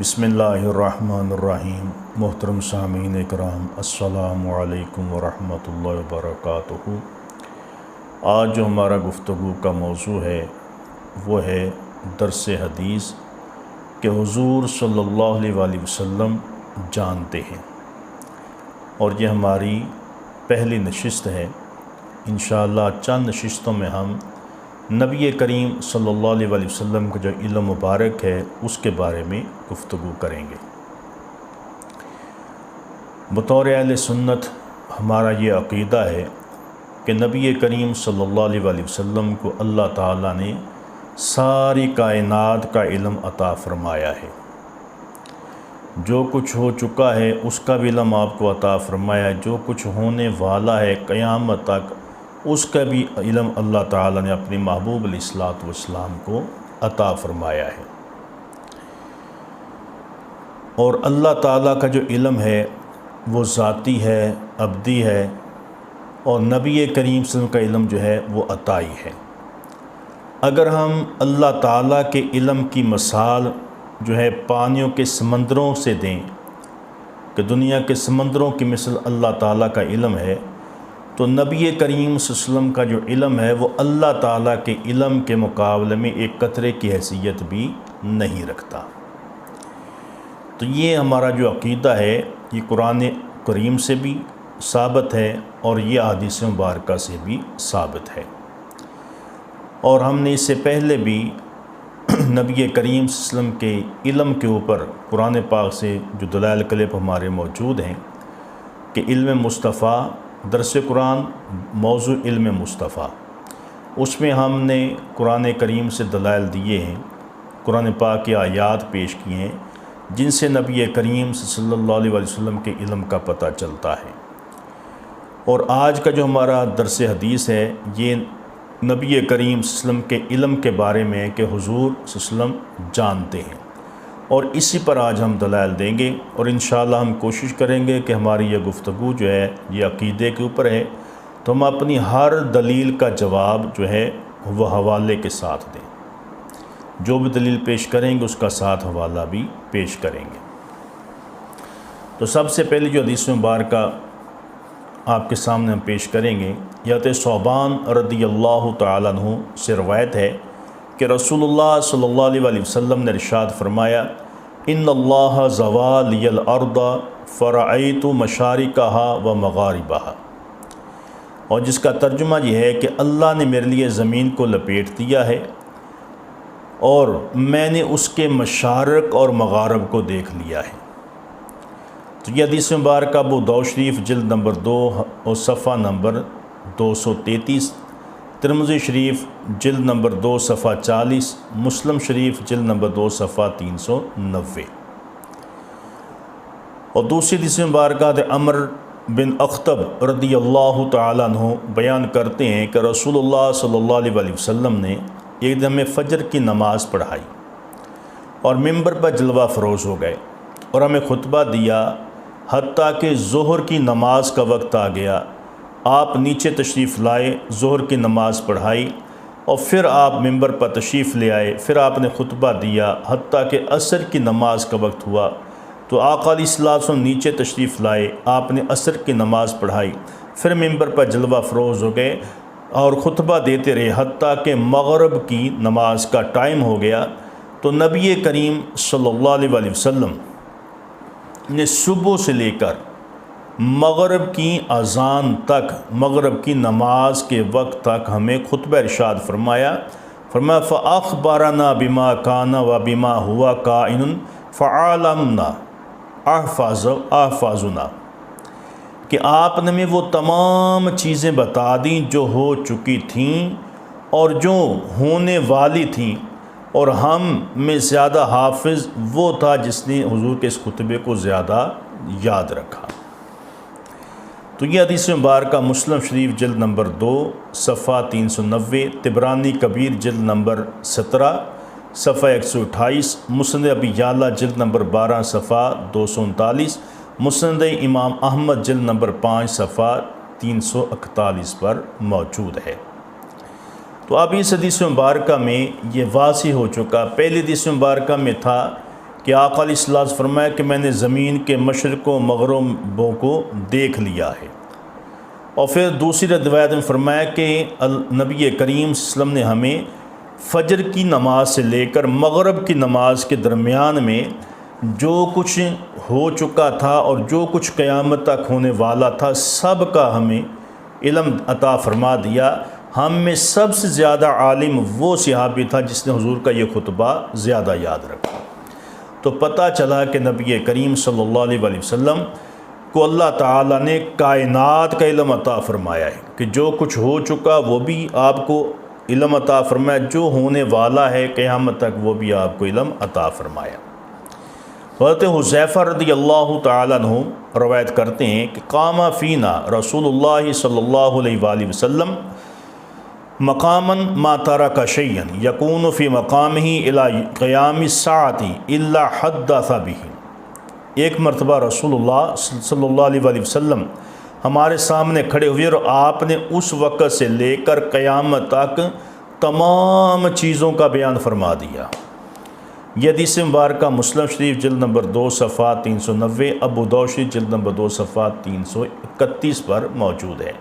بسم اللہ الرحمن الرحیم۔ محترم سامعین اکرام، السلام علیکم ورحمۃ اللہ وبرکاتہ۔ آج جو ہمارا گفتگو کا موضوع ہے وہ ہے درس حدیث کہ حضور صلی اللہ علیہ وآلہ وسلم جانتے ہیں، اور یہ ہماری پہلی نشست ہے۔ انشاءاللہ چند نشستوں میں ہم نبی کریم صلی اللہ علیہ وآلہ وسلم کا جو علم مبارک ہے اس کے بارے میں گفتگو کریں گے۔ بطور اہل سنت ہمارا یہ عقیدہ ہے کہ نبی کریم صلی اللہ علیہ وآلہ وسلم کو اللہ تعالیٰ نے ساری کائنات کا علم عطا فرمایا ہے۔ جو کچھ ہو چکا ہے اس کا بھی علم آپ کو عطا فرمایا ہے، جو کچھ ہونے والا ہے قیامت تک اس کا بھی علم اللہ تعالیٰ نے اپنے محبوب علیہ الصلوۃ والسلام کو عطا فرمایا ہے۔ اور اللہ تعالیٰ کا جو علم ہے وہ ذاتی ہے، ابدی ہے، اور نبی کریم صلی اللہ علیہ وسلم کا علم جو ہے وہ عطائی ہے۔ اگر ہم اللہ تعالیٰ کے علم کی مثال جو ہے پانیوں کے سمندروں سے دیں کہ دنیا کے سمندروں کی مثل اللہ تعالیٰ کا علم ہے، تو نبی کریم صلی اللہ علیہ وسلم کا جو علم ہے وہ اللہ تعالیٰ کے علم کے مقابلے میں ایک قطرے کی حیثیت بھی نہیں رکھتا۔ تو یہ ہمارا جو عقیدہ ہے یہ قرآن کریم سے بھی ثابت ہے اور یہ احادیث مبارکہ سے بھی ثابت ہے، اور ہم نے اس سے پہلے بھی نبی کریم صلی اللہ علیہ وسلم کے علم کے اوپر قرآن پاک سے جو دلائل کلپ ہمارے موجود ہیں کہ علم مصطفیٰ، درس قرآن موضوع علم مصطفیٰ، اس میں ہم نے قرآن کریم سے دلائل دیے ہیں، قرآن پاک کی آیات پیش کیے ہیں جن سے نبی کریم صلی اللہ علیہ وسلم کے علم کا پتہ چلتا ہے۔ اور آج کا جو ہمارا درس حدیث ہے یہ نبی کریم صلی اللہ علیہ وسلم کے علم کے بارے میں ہے کہ حضور صلی اللہ علیہ وسلم جانتے ہیں، اور اسی پر آج ہم دلائل دیں گے، اور انشاءاللہ ہم کوشش کریں گے کہ ہماری یہ گفتگو جو ہے یہ عقیدے کے اوپر ہے، تو ہم اپنی ہر دلیل کا جواب جو ہے وہ حوالے کے ساتھ دیں، جو بھی دلیل پیش کریں گے اس کا ساتھ حوالہ بھی پیش کریں گے۔ تو سب سے پہلے جو حدیث مبارکہ آپ کے سامنے ہم پیش کریں گے، حضرت ثوبان رضی اللہ تعالیٰ عنہ سے روایت ہے کہ رسول اللہ صلی اللہ علیہ وآلہ وسلم نے ارشاد فرمایا، ان اللہ زوا لی الارض فرأیت مشارقہا و مغاربہا، اور جس کا ترجمہ یہ ہے کہ اللہ نے میرے لیے زمین کو لپیٹ دیا ہے اور میں نے اس کے مشارق اور مغارب کو دیکھ لیا ہے۔ تو یہ حدیث مبارکہ ابو داؤد شریف جلد نمبر 2 اور صفحہ نمبر 233، ترمذی شریف جلد نمبر 2 صفحہ 40، مسلم شریف جلد نمبر 2 صفحہ 390۔ اور دوسری حدیث مبارکہ عمر بن اخطب رضی اللہ تعالیٰ عنہ بیان کرتے ہیں کہ رسول اللہ صلی اللہ علیہ وآلہ وسلم نے ایک دن ہمیں فجر کی نماز پڑھائی اور ممبر پر جلوہ فروز ہو گئے اور ہمیں خطبہ دیا حتیٰ کہ ظہر کی نماز کا وقت آ گیا۔ آپ نیچے تشریف لائے، ظہر کی نماز پڑھائی، اور پھر آپ ممبر پر تشریف لے آئے، پھر آپ نے خطبہ دیا حتیٰ کہ عصر کی نماز کا وقت ہوا، تو آقا علیہ الصلوۃ والسلام نیچے تشریف لائے، آپ نے عصر کی نماز پڑھائی، پھر ممبر پر جلوہ فروز ہو گئے اور خطبہ دیتے رہے حتیٰ کہ مغرب کی نماز کا ٹائم ہو گیا۔ تو نبی کریم صلی اللہ علیہ وآلہ وسلم نے صبح سے لے کر مغرب کی اذان تک، مغرب کی نماز کے وقت تک ہمیں خطبہ ارشاد فرمایا فَأَخْبَرَنَا بِمَا كَانَ وَبِمَا هُوَ كَائِنٌ فَعَلَمْنَا احفظنا، کہ آپ نے ہمیں وہ تمام چیزیں بتا دیں جو ہو چکی تھیں اور جو ہونے والی تھیں، اور ہم میں زیادہ حافظ وہ تھا جس نے حضور کے اس خطبے کو زیادہ یاد رکھا۔ تو یہ حدیث مبارکہ مسلم شریف جلد نمبر 2 صفحہ 390، طبرانی کبیر جلد نمبر 17 صفحہ 128، مسند ابی یعلا جلد نمبر 12 صفحہ 239، مسند امام احمد جلد نمبر 5 صفحہ 341 پر موجود ہے۔ تو اب اس حدیث مبارکہ میں یہ واضح ہو چکا، پہلی حدیث مبارکہ میں تھا کہ آقا علیہ السلام فرمایا کہ میں نے زمین کے مشرق و مغربوں کو دیکھ لیا ہے۔ اور پھر دوسری روایت میں فرمایا کہ نبی کریم صلی اللہ علیہ وسلم نے ہمیں فجر کی نماز سے لے کر مغرب کی نماز کے درمیان میں جو کچھ ہو چکا تھا اور جو کچھ قیامت تک ہونے والا تھا سب کا ہمیں علم عطا فرما دیا۔ ہم میں سب سے زیادہ عالم وہ صحابی تھا جس نے حضور کا یہ خطبہ زیادہ یاد رکھا۔ تو پتہ چلا کہ نبی کریم صلی اللہ علیہ وسلم کو اللہ تعالیٰ نے کائنات کا علم عطا فرمایا ہے کہ جو کچھ ہو چکا وہ بھی آپ کو علم عطا فرمایا، جو ہونے والا ہے قیامت تک وہ بھی آپ کو علم عطا فرمایا۔ حضرت حذیفہ رضی اللہ تعالیٰ عنہ روایت کرتے ہیں کہ قام فینا رسول اللہ صلی اللہ علیہ وآلہ وسلم مقاماً ما ترک شیئا یکون فی مقامہ الی قیام الساعۃ الا حدث بہ۔ ایک مرتبہ رسول اللہ صلی اللہ علیہ وآلہ وسلم ہمارے سامنے کھڑے ہوئے اور آپ نے اس وقت سے لے کر قیامت تک تمام چیزوں کا بیان فرما دیا۔ یہ حدیث مبارکہ مسلم شریف جلد نمبر 2 صفحہ 390، ابو داؤد شریف جلد نمبر 2 صفحہ 331 پر موجود ہے۔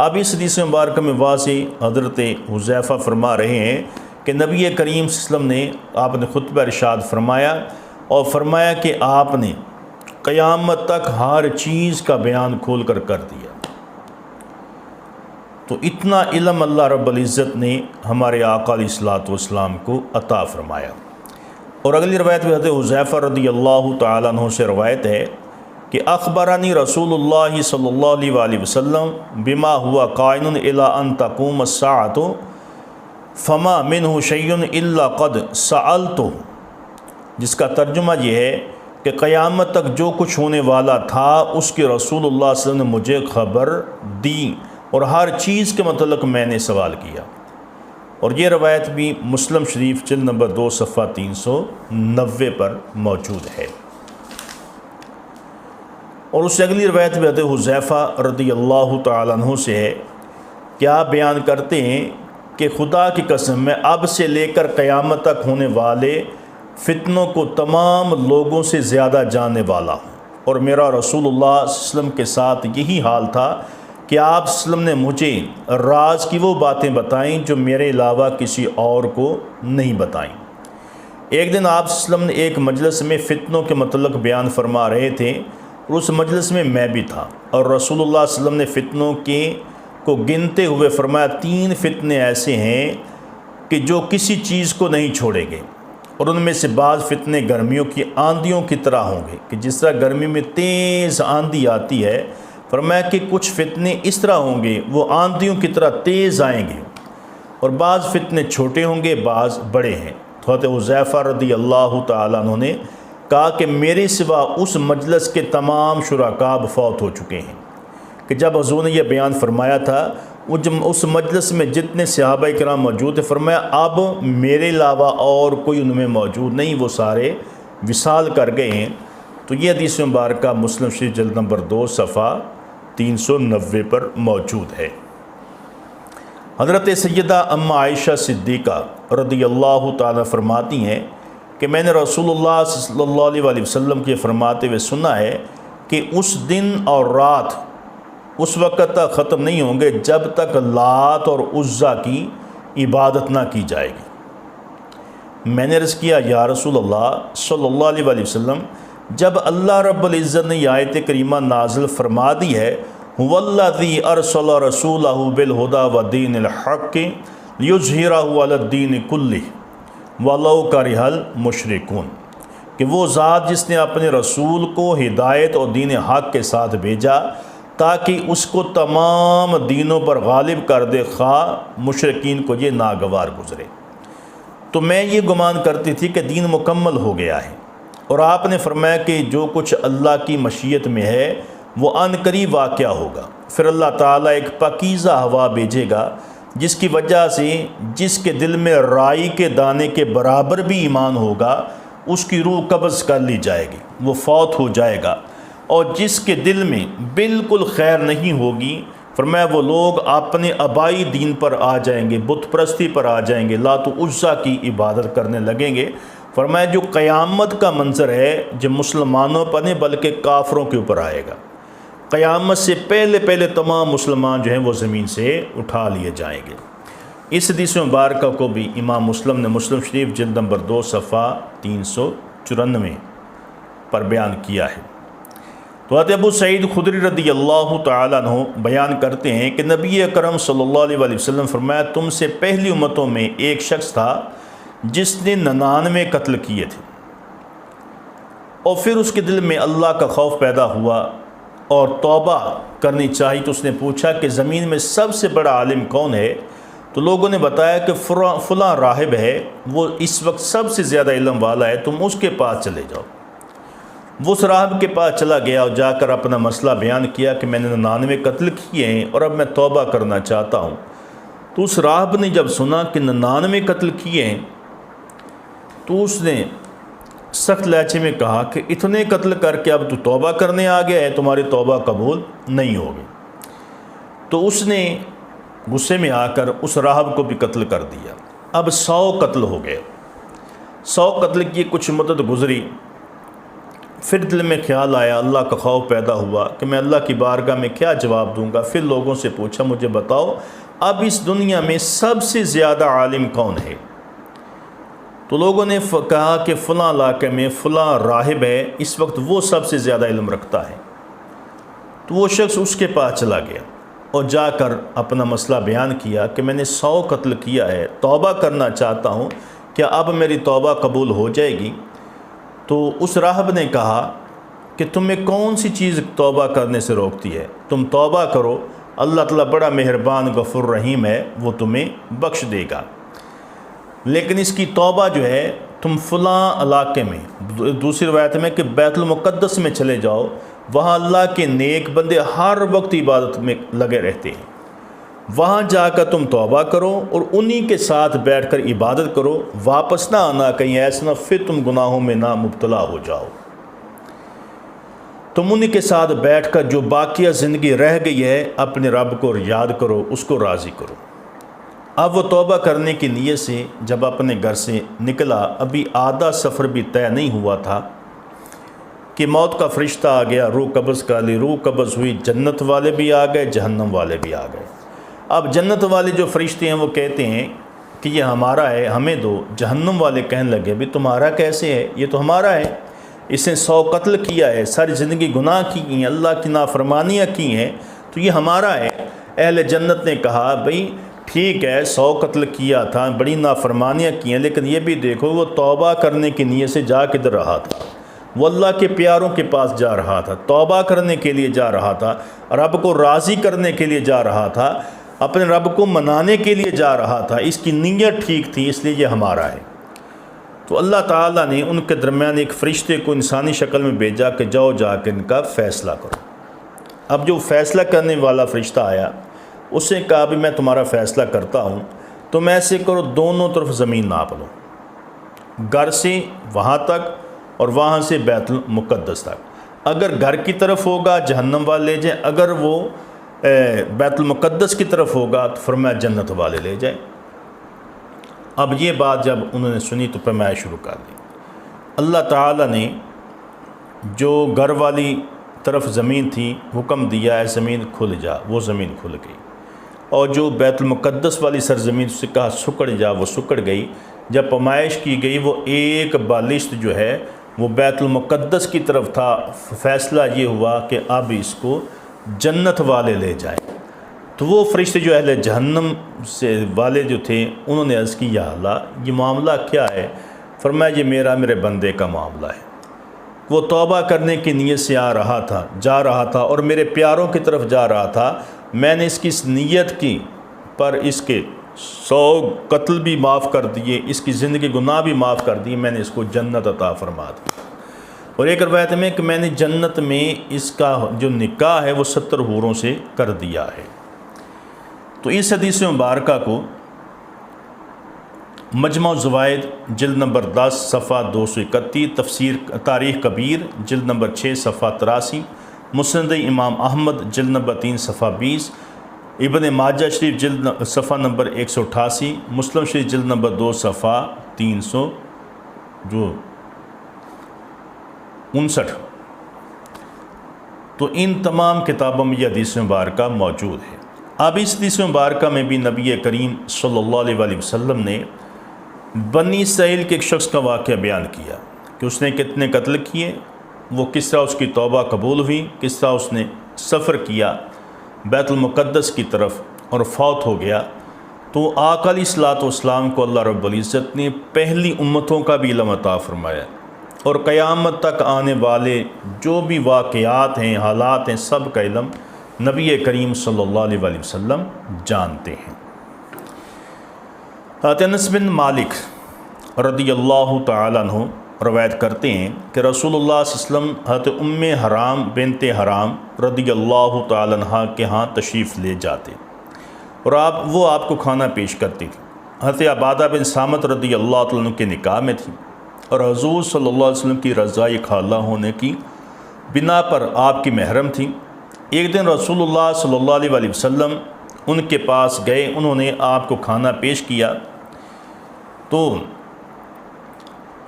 اب اس حدیث مبارکہ میں واضح حضرت حذیفہ فرما رہے ہیں کہ نبی کریم صلی اللہ علیہ وسلم نے آپ نے خطبہ ارشاد فرمایا اور فرمایا کہ آپ نے قیامت تک ہر چیز کا بیان کھول کر دیا۔ تو اتنا علم اللہ رب العزت نے ہمارے آقا علیہ الصلوۃ والسلام کو عطا فرمایا۔ اور اگلی روایت میں حضرت حذیفہ رضی اللہ تعالیٰ عنہ سے روایت ہے کہ اخبرانی رسول اللہ صلی اللہ علیہ وآلہ وسلم بما ہوا قائن الی ان تقوم الساعۃ فما منہ شیء الا قد سألتہ، جس کا ترجمہ یہ ہے کہ قیامت تک جو کچھ ہونے والا تھا اس کے رسول اللہ صلی اللہ علیہ وسلم نے مجھے خبر دی اور ہر چیز کے متعلق میں نے سوال کیا۔ اور یہ روایت بھی مسلم شریف جلد نمبر 2 صفحہ 390 پر موجود ہے۔ اور اس سے اگلی روایت بھی حضرت حذیفہ رضی اللہ تعالیٰ عنہ سے ہے کہ آپ بیان کرتے ہیں کہ خدا کی قسم میں اب سے لے کر قیامت تک ہونے والے فتنوں کو تمام لوگوں سے زیادہ جاننے والا ہوں، اور میرا رسول اللہ صلی اللہ علیہ وسلم کے ساتھ یہی حال تھا کہ آپ صلی اللہ علیہ وسلم نے مجھے راز کی وہ باتیں بتائیں جو میرے علاوہ کسی اور کو نہیں بتائیں۔ ایک دن آپ صلی اللہ علیہ وسلم نے ایک مجلس میں فتنوں کے متعلق بیان فرما رہے تھے اور اس مجلس میں میں بھی تھا، اور رسول اللہ صلی اللہ علیہ وسلم نے فتنوں کو گنتے ہوئے فرمایا 3 فتنے ایسے ہیں کہ جو کسی چیز کو نہیں چھوڑیں گے، اور ان میں سے بعض فتنے گرمیوں کی آندھیوں کی طرح ہوں گے کہ جس طرح گرمی میں تیز آندھی آتی ہے، فرمایا کہ کچھ فتنے اس طرح ہوں گے وہ آندھیوں کی طرح تیز آئیں گے، اور بعض فتنے چھوٹے ہوں گے بعض بڑے ہیں۔ تو حضرت حذیفہ رضی اللہ تعالیٰ عنہ نے کہا کہ میرے سوا اس مجلس کے تمام شرکاء فوت ہو چکے ہیں، کہ جب حضور نے یہ بیان فرمایا تھا اس مجلس میں جتنے صحابہ کرام موجود تھے، فرمایا اب میرے علاوہ اور کوئی ان میں موجود نہیں، وہ سارے وصال کر گئے ہیں۔ تو یہ حدیث مبارکہ مسلم شریف جلد نمبر 2 صفحہ 390 پر موجود ہے۔ حضرت سیدہ ام عائشہ صدیقہ رضی اللہ تعالیٰ فرماتی ہیں کہ میں نے رسول اللہ صلی اللہ علیہ وآلہ وسلم کے فرماتے ہوئے سنا ہے کہ اس دن اور رات اس وقت تک ختم نہیں ہوں گے جب تک لات اور عزیٰ کی عبادت نہ کی جائے گی۔ میں نے عرض کیا یا رسول اللہ صلی اللہ علیہ وآلہ وسلم، جب اللہ رب العزت نے یہ آیت کریمہ نازل فرما دی ہے هُوَ الَّذِي أَرْسَلَ رَسُولَهُ بِالْهُدَى وَدِينِ الْحَقِّ لِيُظْهِرَهُ عَلَى الدِّينِ كُلِّهِ وَلَوْ كَرِهَ الْمُشْرِكُونَ، کہ وہ ذات جس نے اپنے رسول کو ہدایت اور دین حق کے ساتھ بھیجا تاکہ اس کو تمام دینوں پر غالب کر دے، خواہ مشرکین کو یہ ناگوار گزرے۔ تو میں یہ گمان کرتی تھی کہ دین مکمل ہو گیا ہے، اور آپ نے فرمایا کہ جو کچھ اللہ کی مشیت میں ہے وہ ان قریب واقع ہوگا۔ پھر اللہ تعالیٰ ایک پاکیزہ ہوا بھیجے گا جس کی وجہ سے جس کے دل میں رائی کے دانے کے برابر بھی ایمان ہوگا اس کی روح قبض کر لی جائے گی، وہ فوت ہو جائے گا، اور جس کے دل میں بالکل خیر نہیں ہوگی، فرمایا وہ لوگ اپنے آبائی دین پر آ جائیں گے، بت پرستی پر آ جائیں گے، لات و عزیٰ کی عبادت کرنے لگیں گے۔ فرمایا جو قیامت کا منظر ہے جو مسلمانوں پر نہیں بلکہ کافروں کے اوپر آئے گا، قیامت سے پہلے پہلے تمام مسلمان جو ہیں وہ زمین سے اٹھا لیے جائیں گے۔ اس حدیث مبارکہ کو بھی امام مسلم نے مسلم شریف جلد نمبر 2 صفحہ 394 پر بیان کیا ہے۔ تو حضرت ابو سعید خدری رضی اللہ تعالیٰ عنہ بیان کرتے ہیں کہ نبی اکرم صلی اللہ علیہ وآلہ وسلم فرمایا تم سے پہلی امتوں میں ایک شخص تھا جس نے 99 قتل کیے تھے، اور پھر اس کے دل میں اللہ کا خوف پیدا ہوا اور توبہ کرنی چاہی، تو اس نے پوچھا کہ زمین میں سب سے بڑا عالم کون ہے؟ تو لوگوں نے بتایا کہ فلاں راہب ہے، وہ اس وقت سب سے زیادہ علم والا ہے، تم اس کے پاس چلے جاؤ۔ وہ اس راہب کے پاس چلا گیا اور جا کر اپنا مسئلہ بیان کیا کہ میں نے 99 قتل کیے ہیں اور اب میں توبہ کرنا چاہتا ہوں۔ تو اس راہب نے جب سنا کہ 99 قتل کیے ہیں تو اس نے سخت لہجے میں کہا کہ اتنے قتل کر کے اب تو توبہ کرنے آ گیا ہے، تمہاری توبہ قبول نہیں ہوگی۔ تو اس نے غصے میں آ کر اس راہب کو بھی قتل کر دیا۔ اب 100 قتل ہو گئے، 100 قتل کی کچھ مدت گزری، پھر دل میں خیال آیا، اللہ کا خوف پیدا ہوا کہ میں اللہ کی بارگاہ میں کیا جواب دوں گا۔ پھر لوگوں سے پوچھا مجھے بتاؤ اب اس دنیا میں سب سے زیادہ عالم کون ہے؟ تو لوگوں نے کہا کہ فلاں علاقے میں فلاں راہب ہے، اس وقت وہ سب سے زیادہ علم رکھتا ہے۔ تو وہ شخص اس کے پاس چلا گیا اور جا کر اپنا مسئلہ بیان کیا کہ میں نے 100 قتل کیا ہے، توبہ کرنا چاہتا ہوں، کیا اب میری توبہ قبول ہو جائے گی؟ تو اس راہب نے کہا کہ تمہیں کون سی چیز توبہ کرنے سے روکتی ہے؟ تم توبہ کرو، اللہ تعالیٰ بڑا مہربان غفور رحیم ہے، وہ تمہیں بخش دے گا، لیکن اس کی توبہ جو ہے تم فلاں علاقے میں، دوسری روایت میں کہ بیت المقدس میں چلے جاؤ، وہاں اللہ کے نیک بندے ہر وقت عبادت میں لگے رہتے ہیں، وہاں جا کر تم توبہ کرو اور انہی کے ساتھ بیٹھ کر عبادت کرو، واپس نہ آنا کہیں ایسا نہ پھر تم گناہوں میں نہ مبتلا ہو جاؤ۔ تم انہی کے ساتھ بیٹھ کر جو باقیہ زندگی رہ گئی ہے اپنے رب کو یاد کرو، اس کو راضی کرو۔ اب وہ توبہ کرنے کی نیت سے جب اپنے گھر سے نکلا، ابھی آدھا سفر بھی طے نہیں ہوا تھا کہ موت کا فرشتہ آ گیا، روح قبض کر لی، روح قبض ہوئی، جنت والے بھی آ گئے، جہنم والے بھی آ گئے۔ اب جنت والے جو فرشتے ہیں وہ کہتے ہیں کہ یہ ہمارا ہے، ہمیں دو۔ جہنم والے کہنے لگے بھی تمہارا کیسے ہے، یہ تو ہمارا ہے، اس نے 100 قتل کیا ہے، ساری زندگی گناہ کی ہیں، اللہ کی نافرمانیاں کی ہیں، تو یہ ہمارا ہے۔ اہل جنت نے کہا بھئی ٹھیک ہے، 100 قتل کیا تھا، بڑی نافرمانیاں کی ہیں، لیکن یہ بھی دیکھو وہ توبہ کرنے کی نیت سے جا کدھر رہا تھا، وہ اللہ کے پیاروں کے پاس جا رہا تھا، توبہ کرنے کے لیے جا رہا تھا، رب کو راضی کرنے کے لیے جا رہا تھا، اپنے رب کو منانے کے لیے جا رہا تھا، اس کی نیت ٹھیک تھی، اس لیے یہ ہمارا ہے۔ تو اللہ تعالیٰ نے ان کے درمیان ایک فرشتے کو انسانی شکل میں بھیجا کہ جاؤ جا کے ان کا فیصلہ کرو۔ اب جو فیصلہ کرنے والا فرشتہ آیا، اس نے کہا بھی میں تمہارا فیصلہ کرتا ہوں، تم ایسے کرو دونوں طرف زمین ناپ لو، گھر سے وہاں تک اور وہاں سے بیت المقدس تک۔ اگر گھر کی طرف ہوگا جہنم والے لے جائیں، اگر وہ بیت المقدس کی طرف ہوگا تو فرمایا جنت والے لے جائیں۔ اب یہ بات جب انہوں نے سنی تو پیمائش شروع کر دی۔ اللہ تعالیٰ نے جو گھر والی طرف زمین تھی حکم دیا ہے زمین کھل جا، وہ زمین کھل گئی، اور جو بیت المقدس والی سرزمین سے کہا سکڑ جا، وہ سکڑ گئی۔ جب پیمائش کی گئی وہ ایک بالشت جو ہے وہ بیت المقدس کی طرف تھا، فیصلہ یہ ہوا کہ اب اس کو جنت والے لے جائیں۔ تو وہ فرشتے جو اہل جہنم سے والے جو تھے انہوں نے عرض کی یا اللہ یہ معاملہ کیا ہے؟ فرمایا یہ میرے بندے کا معاملہ ہے، وہ توبہ کرنے کی نیت سے آ رہا تھا، جا رہا تھا اور میرے پیاروں کی طرف جا رہا تھا، میں نے اس کی اس نیت کی پر اس کے 100 قتل بھی معاف کر دیے، اس کی زندگی گناہ بھی معاف کر دیے، میں نے اس کو جنت عطا فرما دی۔ اور ایک روایت میں کہ میں نے جنت میں اس کا جو نکاح ہے وہ 70 حوروں سے کر دیا ہے۔ تو اس حدیث مبارکہ کو مجمع الزوائد جلد نمبر 10 صفحہ 231، تفسیر تاریخ کبیر جلد نمبر 6 صفحہ 83، مسند امام احمد جلد نمبر 3 صفحہ 20، ابن ماجہ شریف جلد صفحہ نمبر 188، مسلم شریف جلد نمبر 2 صفحہ جو 59، تو ان تمام کتابوں میں یہ حدیث مبارکہ موجود ہے۔ اب اس حدیث مبارکہ میں بھی نبی کریم صلی اللہ علیہ وآلہ وسلم نے بنی اسرائیل کے ایک شخص کا واقعہ بیان کیا کہ اس نے کتنے قتل کیے، وہ کس طرح اس کی توبہ قبول ہوئی، کس طرح اس نے سفر کیا بیت المقدس کی طرف اور فوت ہو گیا۔ تو آقا علیہ الصلوۃ والسلام کو اللہ رب العزت نے پہلی امتوں کا بھی علم عطا فرمایا، اور قیامت تک آنے والے جو بھی واقعات ہیں، حالات ہیں، سب کا علم نبی کریم صلی اللہ علیہ وآلہ وسلم جانتے ہیں۔ انس بن مالک رضی اللہ تعالیٰ عنہ روایت کرتے ہیں کہ رسول اللہ صلی اللہ علیہ وسلم حضرت ام حرام بنت حرام رضی اللہ تعالیٰ عنہ کے ہاں تشریف لے جاتے اور وہ آپ کو کھانا پیش کرتی تھی۔ حضرت عبادہ بن صامت رضی اللہ تعالیٰ عنہ کے نکاح میں تھی، اور حضور صلی اللہ علیہ وسلم کی رضائی خالہ ہونے کی بنا پر آپ کی محرم تھی۔ ایک دن رسول اللہ صلی اللہ علیہ وآلہ وسلم ان کے پاس گئے، انہوں نے آپ کو کھانا پیش کیا، تو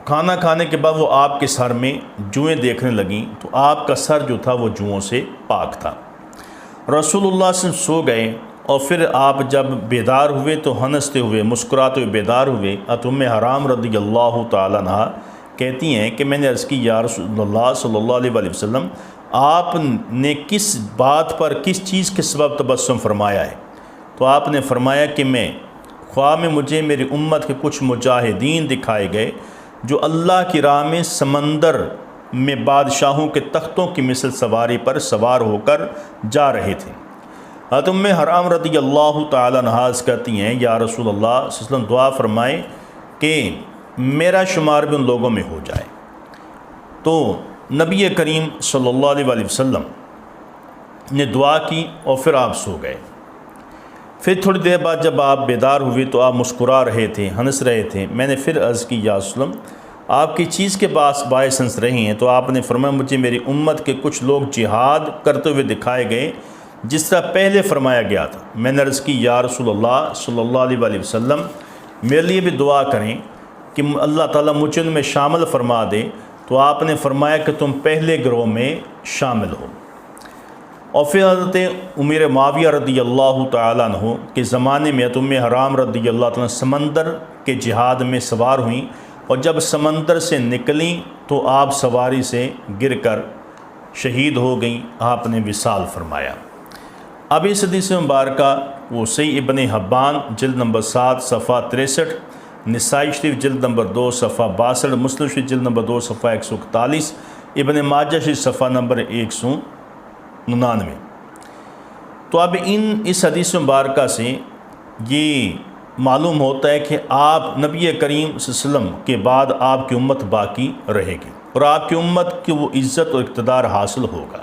کھانا کھانے کے بعد وہ آپ کے سر میں جوئیں دیکھنے لگیں، تو آپ کا سر جو تھا وہ جوؤں سے پاک تھا۔ رسول اللہ صلی اللہ علیہ وسلم سو گئے، اور پھر آپ جب بیدار ہوئے تو ہنستے ہوئے مسکراتے ہوئے بیدار ہوئے۔ ام حرام رضی اللہ تعالیٰ عنہ کہتی ہیں کہ میں نے عرض کی یا رسول اللہ صلی اللہ علیہ وآلہ وسلم، آپ نے کس بات پر، کس چیز کے سبب تبسم فرمایا ہے؟ تو آپ نے فرمایا کہ خواب میں مجھے میری امت کے کچھ مجاہدین دکھائے گئے جو اللہ کی راہ میں سمندر میں بادشاہوں کے تختوں کی مثل سواری پر سوار ہو کر جا رہے تھے۔ ام حرام رضی اللہ تعالیٰ عنہ کہتی ہیں یا رسول اللہ صلی اللہ علیہ وسلم دعا فرمائے کہ میرا شمار بھی ان لوگوں میں ہو جائے۔ تو نبی کریم صلی اللہ علیہ وآلہ وسلم نے دعا کی اور پھر آپ سو گئے۔ پھر تھوڑی دیر بعد جب آپ بیدار ہوئے تو آپ مسکرا رہے تھے، ہنس رہے تھے۔ میں نے پھر عرض کی یا رسول اللہ آپ کی چیز کے باعث ہنس رہی ہیں؟ تو آپ نے فرمایا مجھے میری امت کے کچھ لوگ جہاد کرتے ہوئے دکھائے گئے جس طرح پہلے فرمایا گیا تھا۔ میں نے عرض کی یا رسول اللہ صلی اللہ علیہ وآلہ وسلم میرے لیے بھی دعا کریں کہ اللہ تعالیٰ مجھے ان میں شامل فرما دے۔ تو آپ نے فرمایا کہ تم پہلے گروہ میں شامل ہو۔ اور پھر حضرت امیر معاویہ رضی اللہ تعالیٰ عنہ کے زمانے میں ام حرام رضی اللہ تعالیٰ عنہ سمندر کے جہاد میں سوار ہوئیں، اور جب سمندر سے نکلیں تو آپ سواری سے گر کر شہید ہو گئیں، آپ نے وصال فرمایا۔ اب اس حدیث مبارکہ وہ صحیح ابن حبان جلد نمبر 7 صفحہ 63، نسائی شریف جلد نمبر 2 صفحہ 62، مسلم شریف جلد نمبر 2 صفحہ 141، ابن ماجہ شریف صفحہ نمبر 199۔ تو اب اس حدیث مبارکہ سے یہ معلوم ہوتا ہے کہ آپ نبی کریم صلی اللہ علیہ وسلم کے بعد آپ کی امت باقی رہے گی، اور آپ کی امت کی وہ عزت اور اقتدار حاصل ہوگا۔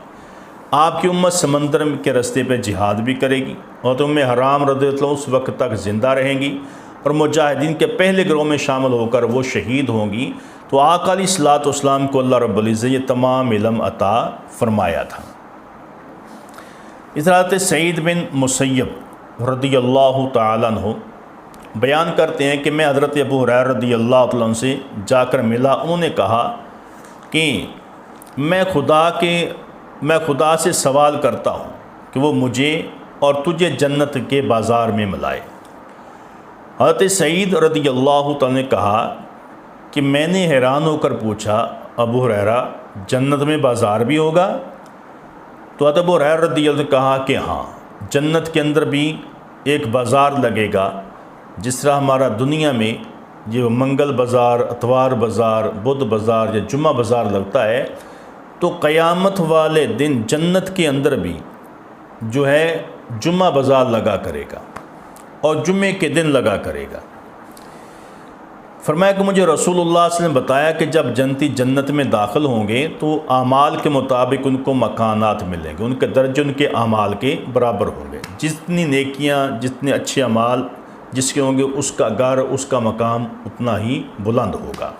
آپ کی امت سمندر کے راستے پہ جہاد بھی کرے گی، اور ام حرام رضی اللہ عنہ اس وقت تک زندہ رہیں گی، اور مجاہدین کے پہلے گروہ میں شامل ہو کر وہ شہید ہوں گی۔ تو آقا علیہ الصلوۃ والسلام کو اللہ رب العزت یہ تمام علم عطا فرمایا تھا۔ اس حضرت سعید بن مسیب رضی اللہ تعالیٰ عنہ بیان کرتے ہیں کہ میں حضرت ابو ہریرہ رضی اللہ تعالیٰ عنہ سے جا کر ملا۔ انہوں نے کہا کہ میں خدا سے سوال کرتا ہوں کہ وہ مجھے اور تجھے جنت کے بازار میں ملائے۔ حضرت سعید رضی اللہ تعالیٰ نے کہا کہ میں نے حیران ہو کر پوچھا ابو ہریرہ جنت میں بازار بھی ہوگا؟ تو حضرت ابو ہریرہ رضی اللہ عنہ نے کہا کہ ہاں، جنت کے اندر بھی ایک بازار لگے گا، جس طرح ہمارا دنیا میں یہ منگل بازار، اتوار بازار، بدھ بازار یا جمعہ بازار لگتا ہے، تو قیامت والے دن جنت کے اندر بھی جو ہے جمعہ بازار لگا کرے گا، اور جمعے کے دن لگا کرے گا۔ فرمایا کہ مجھے رسول اللہ صلی اللہ علیہ وسلم نے بتایا کہ جب جنتی جنت میں داخل ہوں گے تو اعمال کے مطابق ان کو مکانات ملیں گے، ان کے درجے ان کے اعمال کے برابر ہوں گے۔ جتنی نیکیاں، جتنے اچھے اعمال جس کے ہوں گے، اس کا گھر، اس کا مقام اتنا ہی بلند ہوگا۔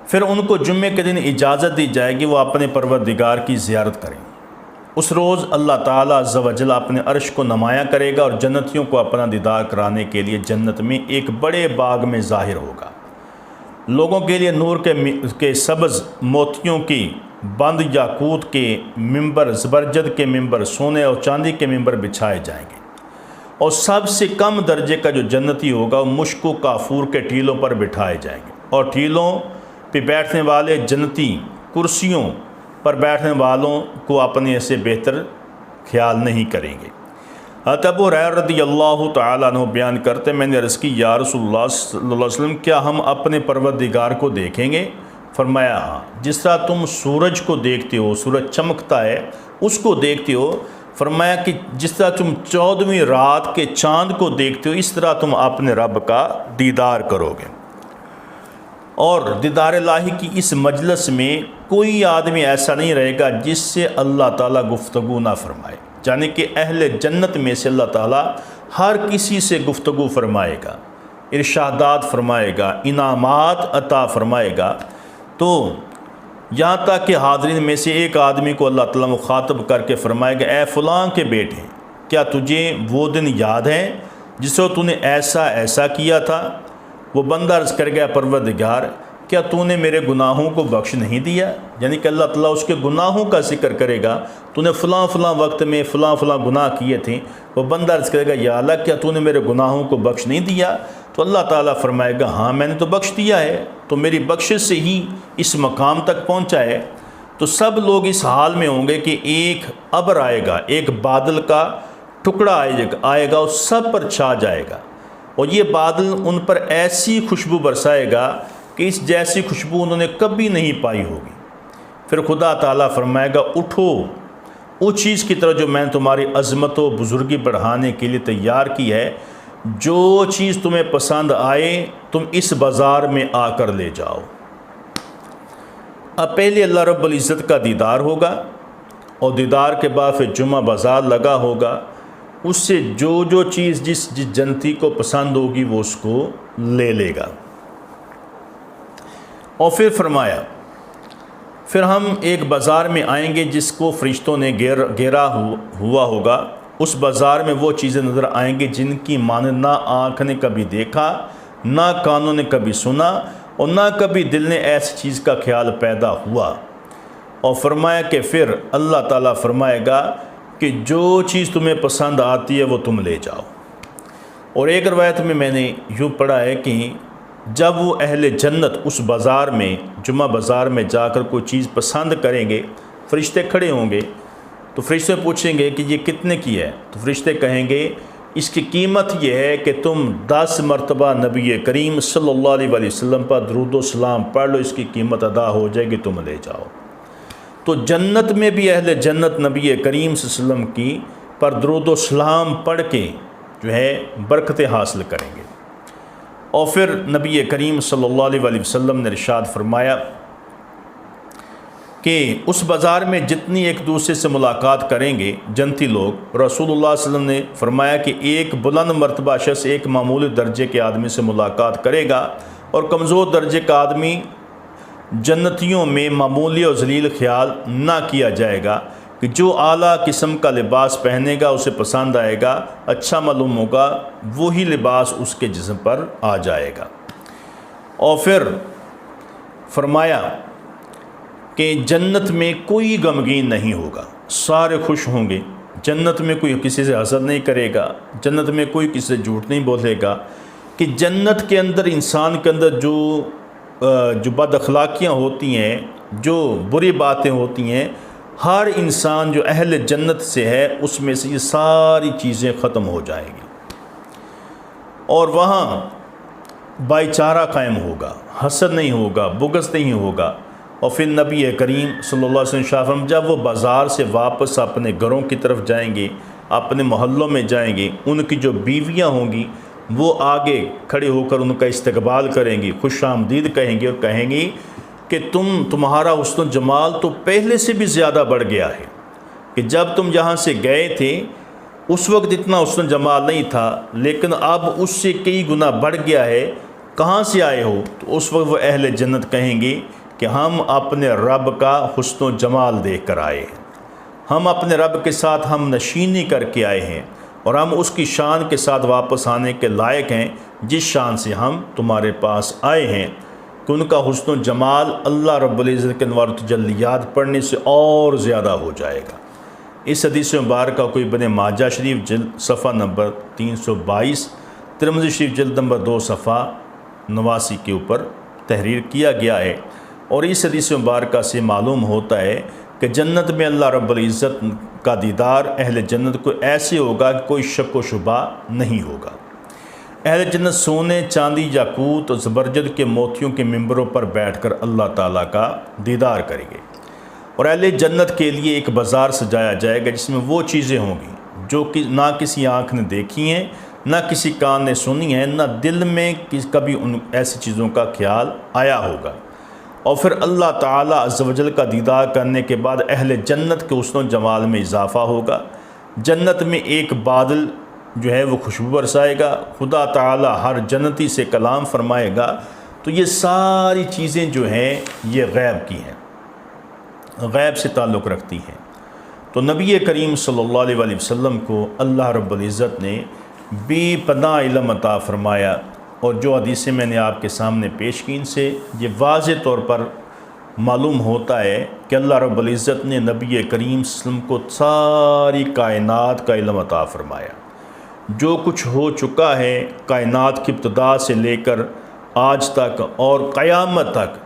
پھر ان کو جمعے کے دن اجازت دی جائے گی وہ اپنے پروردگار کی زیارت کریں۔ اس روز اللہ تعالیٰ عز و جل اپنے عرش کو نمایاں کرے گا، اور جنتیوں کو اپنا دیدار کرانے کے لیے جنت میں ایک بڑے باغ میں ظاہر ہوگا۔ لوگوں کے لیے نور کے سبز موتیوں کی بند یاقوت کے ممبر، زبرجد کے ممبر، سونے اور چاندی کے ممبر بچھائے جائیں گے، اور سب سے کم درجے کا جو جنتی ہوگا وہ مشک و کافور کے ٹیلوں پر بٹھائے جائیں گے، اور ٹیلوں پہ بیٹھنے والے جنتی کرسیوں پر بیٹھنے والوں کو اپنے سے بہتر خیال نہیں کریں گے۔ حضرت ابو ہریرہ رضی اللہ تعالیٰ عنہ بیان کرتے، میں نے عرض کی یا رسول اللہ صلی اللہ علیہ وسلم، کیا ہم اپنے پروردگار کو دیکھیں گے؟ فرمایا ہاں، جس طرح تم سورج کو دیکھتے ہو، سورج چمکتا ہے اس کو دیکھتے ہو، فرمایا کہ جس طرح تم 14ویں رات کے چاند کو دیکھتے ہو اس طرح تم اپنے رب کا دیدار کرو گے۔ اور دیدار الہی کی اس مجلس میں کوئی آدمی ایسا نہیں رہے گا جس سے اللہ تعالیٰ گفتگو نہ فرمائے، یعنی کہ اہل جنت میں سے اللہ تعالیٰ ہر کسی سے گفتگو فرمائے گا، ارشادات فرمائے گا، انعامات عطا فرمائے گا۔ تو یہاں تک کہ حاضرین میں سے ایک آدمی کو اللہ تعالیٰ مخاطب کر کے فرمائے گا، اے فلاں کے بیٹے، کیا تجھے وہ دن یاد ہے جس کو تو نے ایسا ایسا کیا تھا؟ وہ بندہ عرض کر گیا، پروردگار کیا تو نے میرے گناہوں کو بخش نہیں دیا؟ یعنی کہ اللہ تعالیٰ اس کے گناہوں کا ذکر کرے گا، تو نے فلاں فلاں وقت میں فلاں فلاں گناہ کیے تھے۔ وہ بندہ عرض کرے گا، یا اللہ کیا تو نے میرے گناہوں کو بخش نہیں دیا؟ تو اللہ تعالیٰ فرمائے گا، ہاں میں نے تو بخش دیا ہے، تو میری بخشش سے ہی اس مقام تک پہنچا ہے۔ تو سب لوگ اس حال میں ہوں گے کہ ایک ابر آئے گا، ایک بادل کا ٹکڑا آئے گا اور سب پر چھا جائے گا، اور یہ بادل ان پر ایسی خوشبو برسائے گا کہ اس جیسی خوشبو انہوں نے کبھی نہیں پائی ہوگی۔ پھر خدا تعالیٰ فرمائے گا، اٹھو اس چیز کی طرح جو میں نے تمہاری عظمت و بزرگی بڑھانے کے لیے تیار کی ہے، جو چیز تمہیں پسند آئے تم اس بازار میں آ کر لے جاؤ۔ اب پہلے اللہ رب العزت کا دیدار ہوگا، اور دیدار کے بعد پھر جمعہ بازار لگا ہوگا، اس سے جو چیز جس جنتی کو پسند ہوگی وہ اس کو لے لے گا۔ اور پھر فرمایا، پھر ہم ایک بازار میں آئیں گے جس کو فرشتوں نے گھیرا ہوا ہوگا، اس بازار میں وہ چیزیں نظر آئیں گی جن کی مانند نہ آنکھ نے کبھی دیکھا، نہ کانوں نے کبھی سنا، اور نہ کبھی دل نے ایسی چیز کا خیال پیدا ہوا۔ اور فرمایا کہ پھر اللہ تعالیٰ فرمائے گا کہ جو چیز تمہیں پسند آتی ہے وہ تم لے جاؤ۔ اور ایک روایت میں نے یوں پڑھا ہے کہ جب وہ اہل جنت اس بازار میں، جمعہ بازار میں جا کر کوئی چیز پسند کریں گے، فرشتے کھڑے ہوں گے، تو فرشتے پوچھیں گے کہ یہ کتنے کی ہے؟ تو فرشتے کہیں گے اس کی قیمت یہ ہے کہ تم 10 مرتبہ نبی کریم صلی اللہ علیہ وسلم پر درود و سلام پڑھ لو، اس کی قیمت ادا ہو جائے گی، تم لے جاؤ۔ تو جنت میں بھی اہل جنت نبی کریم صلی اللہ علیہ وسلم کی پر درود و سلام پڑھ کے جو ہے برکتیں حاصل کریں گے۔ اور پھر نبی کریم صلی اللہ علیہ وسلم نے ارشاد فرمایا کہ اس بازار میں جتنی ایک دوسرے سے ملاقات کریں گے جنتی لوگ، رسول اللہ صلی اللہ علیہ وسلم نے فرمایا کہ ایک بلند مرتبہ شخص ایک معمولی درجے کے آدمی سے ملاقات کرے گا، اور کمزور درجے کا آدمی جنتیوں میں معمولی اور ذلیل خیال نہ کیا جائے گا، کہ جو اعلیٰ قسم کا لباس پہنے گا اسے پسند آئے گا، اچھا معلوم ہوگا، وہی لباس اس کے جسم پر آ جائے گا۔ اور پھر فرمایا کہ جنت میں کوئی غمگین نہیں ہوگا، سارے خوش ہوں گے، جنت میں کوئی کسی سے حسد نہیں کرے گا، جنت میں کوئی کسی سے جھوٹ نہیں بولے گا، کہ جنت کے اندر انسان کے اندر جو بد اخلاقیاں ہوتی ہیں، جو بری باتیں ہوتی ہیں، ہر انسان جو اہل جنت سے ہے اس میں سے یہ ساری چیزیں ختم ہو جائیں گی، اور وہاں بھائی چارہ قائم ہوگا، حسد نہیں ہوگا، بغض نہیں ہوگا۔ اور پھر نبی کریم صلی اللہ علیہ وسلم جب وہ بازار سے واپس اپنے گھروں کی طرف جائیں گے، اپنے محلوں میں جائیں گے، ان کی جو بیویاں ہوں گی وہ آگے کھڑے ہو کر ان کا استقبال کریں گی، خوش آمدید کہیں گی، اور کہیں گی کہ تمہارا حسن و جمال تو پہلے سے بھی زیادہ بڑھ گیا ہے، کہ جب تم یہاں سے گئے تھے اس وقت اتنا حسن و جمال نہیں تھا، لیکن اب اس سے کئی گنا بڑھ گیا ہے، کہاں سے آئے ہو؟ تو اس وقت وہ اہل جنت کہیں گے کہ ہم اپنے رب کا حسن و جمال دیکھ کر آئے ہیں، ہم اپنے رب کے ساتھ ہم نشینی کر کے آئے ہیں، اور ہم اس کی شان کے ساتھ واپس آنے کے لائق ہیں جس شان سے ہم تمہارے پاس آئے ہیں۔ کہ ان کا حسن و جمال اللہ رب العزت کے انوار و تجلیات پڑھنے سے اور زیادہ ہو جائے گا۔ اس حدیث مبارکہ کو ابن ماجہ شریف جلد صفحہ نمبر 322، ترمذی شریف جلد نمبر 2 صفحہ 89 کے اوپر تحریر کیا گیا ہے۔ اور اس حدیث مبارکہ سے معلوم ہوتا ہے کہ جنت میں اللہ رب العزت کا دیدار اہل جنت کو ایسے ہوگا کہ کوئی شک و شبہ نہیں ہوگا۔ اہل جنت سونے، چاندی، یاقوت اور زبرجد کے موتیوں کے ممبروں پر بیٹھ کر اللہ تعالیٰ کا دیدار کریں گے، اور اہل جنت کے لیے ایک بازار سجایا جائے گا جس میں وہ چیزیں ہوں گی جو کہ نہ کسی آنکھ نے دیکھی ہیں، نہ کسی کان نے سنی ہیں، نہ دل میں کبھی ان ایسی چیزوں کا خیال آیا ہوگا۔ اور پھر اللہ تعالیٰ عز و جل کا دیدار کرنے کے بعد اہل جنت کے حسن و جمال میں اضافہ ہوگا۔ جنت میں ایک بادل جو ہے وہ خوشبو برسائے گا، خدا تعالیٰ ہر جنتی سے کلام فرمائے گا۔ تو یہ ساری چیزیں جو ہیں یہ غیب کی ہیں، غیب سے تعلق رکھتی ہیں۔ تو نبی کریم صلی اللہ علیہ وسلم کو اللہ رب العزت نے بے پناہ علم عطا فرمایا، اور جو حدیثیں میں نے آپ کے سامنے پیش کی ان سے یہ واضح طور پر معلوم ہوتا ہے کہ اللہ رب العزت نے نبی کریم صلی اللہ علیہ وسلم کو ساری کائنات کا علم عطا فرمایا۔ جو کچھ ہو چکا ہے کائنات کی ابتدا سے لے کر آج تک اور قیامت تک،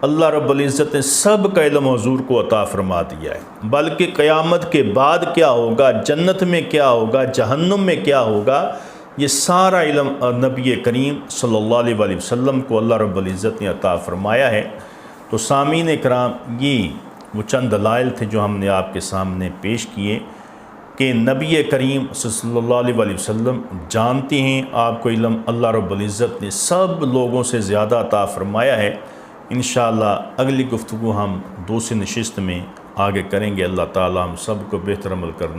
اللہ رب العزت نے سب کا علم حضور کو عطا فرما دیا ہے۔ بلکہ قیامت کے بعد کیا ہوگا، جنت میں کیا ہوگا، جہنم میں کیا ہوگا، یہ سارا علم نبی کریم صلی اللہ علیہ وسلم کو اللہ رب العزت نے عطا فرمایا ہے۔ تو سامعین کرام، یہ وہ چند دلائل تھے جو ہم نے آپ کے سامنے پیش کیے کہ نبی کریم صلی اللہ علیہ وسلم جانتے ہیں، آپ کو علم اللہ رب العزت نے سب لوگوں سے زیادہ عطا فرمایا ہے۔ انشاءاللہ اگلی گفتگو ہم دوسری نشست میں آگے کریں گے۔ اللہ تعالی ہم سب کو بہتر عمل کرنے